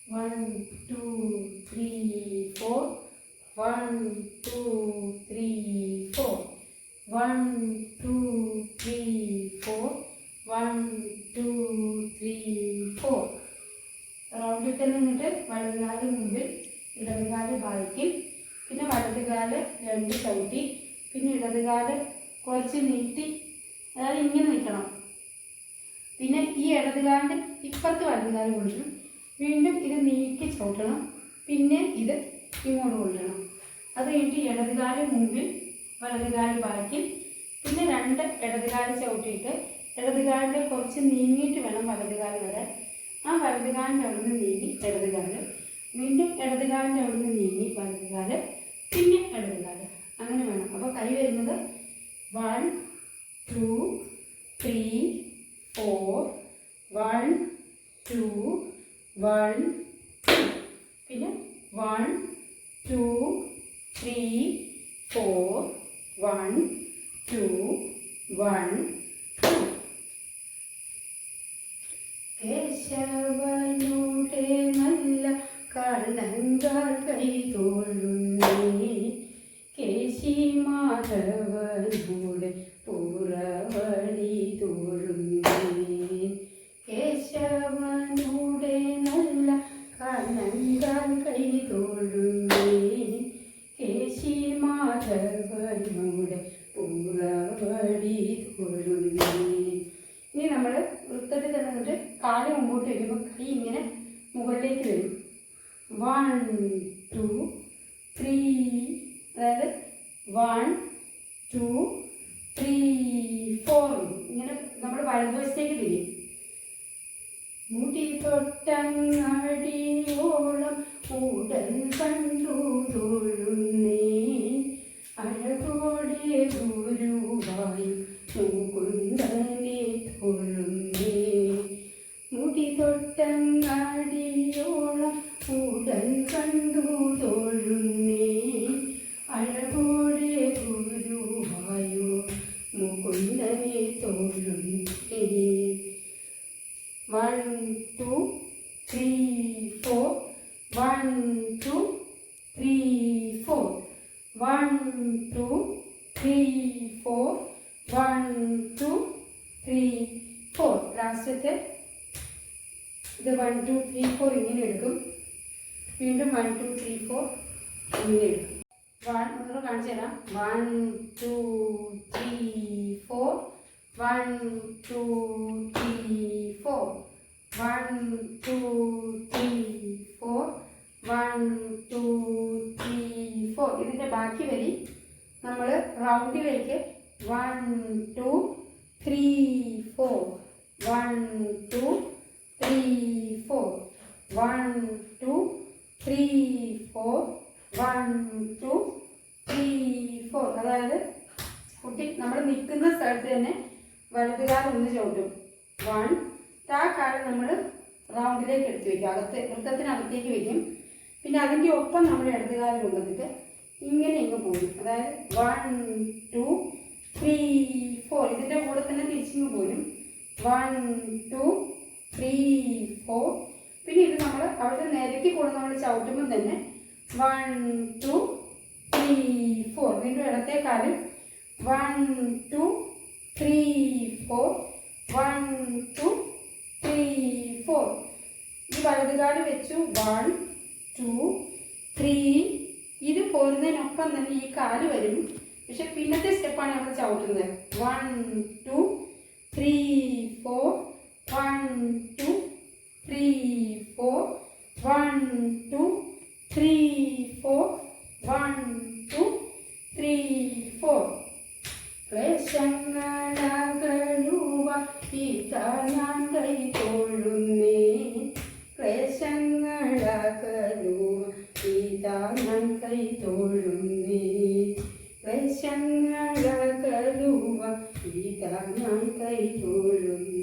1 2 3 4 1 2 3 4 1 2 3 4 1 2 3 4 റൗണ്ടിൽ തന്നെ നിന്നിട്ട് വലതുകാല് മുമ്പിൽ ഇടതുകാല് ബാക്കിൽ പിന്നെ വലതുകാല് രണ്ട് ചവിട്ടി പിന്നെ ഇടതുകാല് കുറച്ച് നീട്ടി അതായത് ഇങ്ങനെ നിൽക്കണം. പിന്നെ ഈ ഇടതുകാലിൻ്റെ ഇപ്പുറത്ത് വലതുകാല് കൊണ്ടുവരണം. വീണ്ടും ഇത് നീക്കി ചവിട്ടണം. പിന്നെ ഇത് ഇങ്ങോട്ട് കൊണ്ടുവരണം. അത് കഴിഞ്ഞിട്ട് ഇടതുകാല് മുമ്പിൽ വലതുകാല് ബാക്കിൽ പിന്നെ രണ്ട് ഇടതുകാല് ചവിട്ടിയിട്ട് ഇടതുകാലിൻ്റെ കുറച്ച് നീങ്ങിയിട്ട് വേണം വലതുകാല് വരാൻ. ആ വലതുകാലിൻ്റെ അവിടുന്ന് നീങ്ങി ഇടതുകാല് വീണ്ടും ഇടതുകാലിൻ്റെ അവിടുന്ന് നീങ്ങി വലതുകാല് പിന്നെ ഇടതുകാല് അങ്ങനെ വേണം. അപ്പോൾ കൈ വരുന്നത് 1 2 3 4 1 2 1 പിന്നെ 1 2 3 4 1 2 1 കേശവനുടെ നല്ല കർണങ്കാൽ കൈ തോഴുന്നേ കേശി മാധവനുടെ പുറവഴി തോഴുന്നേ കേശവനുടെ നല്ല കർണങ്കാൽ കൈ തോഴുന്നേ കേശി മാധവനുടെ പുറവഴി തോഴുന്നേ. ഇനി നമ്മൾ വൃത്തത്തിൽ തന്നിട്ട് കാല് മുമ്പോട്ട് വയ്ക്കുമ്പോൾ കൈ ഇങ്ങനെ മുകളിലേക്ക് വരും. 1 2 3 അതായത് 1 2 3 4 ഇങ്ങനെ നമ്മൾ വലതുവശത്തേക്ക് തിരിയും. മുടി തൊട്ടങ്ങടിയോളം ഉടൽ കണ്ടു തൊഴുന്നേ അഴകോടെ ഗുരുവായി മുകുന്ദനെ തൊഴുന്നേ മുടി തൊട്ടങ്ങടിയോളം ഉടൽ കണ്ടു തൊഴുന്നേ അഴകോടെ ഗുരുവായോ മുകുന്ദനെ തൊഴുന്നേ. 1 2 3 4 1 2 3 4 1 2 3 4 1 2 3 4 ലാസ്റ്റത്തെ ഇത് 1 2 3 4 ഇങ്ങനെ എടുക്കും. വീണ്ടും 1 2 3 4 ഇങ്ങനെ എടുക്കും. ഒന്നുകൂടെ കാണിച്ചു തരാം. 1 2 3 4 1 2 3 4 1 2 3 4 1 2 3 4 ഇതിൻ്റെ ബാക്കി വരി നമ്മൾ റൗണ്ടിലേക്ക് 1 2 3 4 1 2 3 4 1 2 3 4 1 2 3 4 അതായത് കുട്ടി നമ്മൾ നിൽക്കുന്ന സ്ഥലത്ത് തന്നെ വലതുകാലം ഒന്ന് ചവിട്ടും. 1 ആ കാലം നമ്മൾ റൗണ്ടിലേക്ക് എടുത്ത് വയ്ക്കും. വൃത്തത്തിനകത്തേക്ക് വയ്ക്കും. പിന്നെ അതിൻ്റെ ഒപ്പം നമ്മൾ ഇടതുകാലം കൊണ്ടുവന്നിട്ട് ഇങ്ങനെ ഇങ്ങ് പോകും. അതായത് 1 2 3 4 ഇതിൻ്റെ കൂടെ തന്നെ തിരിച്ചിങ്ങ് പോരും. 1 2 3 4 പിന്നെ ഇത് നമ്മൾ അവിടെ നിരക്കി കൊണ്ട് നമ്മൾ ചവിട്ടുമ്പോൾ തന്നെ 1 2 3 4 വീണ്ടും ഇടത്തേക്കാലും 1 2 3 4 1 2 3 4 ഈ വലതുകാല് വെച്ചു 1 2 3 ഇത് പോരുന്നതിനൊപ്പം തന്നെ ഈ കാല് വരും. പക്ഷെ പിന്നത്തെ സ്റ്റെപ്പാണ് നമ്മൾ ചവിട്ടുന്നത്. 1 2 3 4 1 2 3 4 1 2 3 4 1 2 3 4 ക്ലേശങ്ങളകലുവ ഇതാ ഞാൻ കൈ തൊഴുന്നേ ക്ലേശങ്ങളകലുവ ഇതാ ഞാൻ കൈ തൊഴുന്നേ ക്ലേശങ്ങളകലുവ ഇതാ ഞാൻ കൈ തൊഴുന്നേ.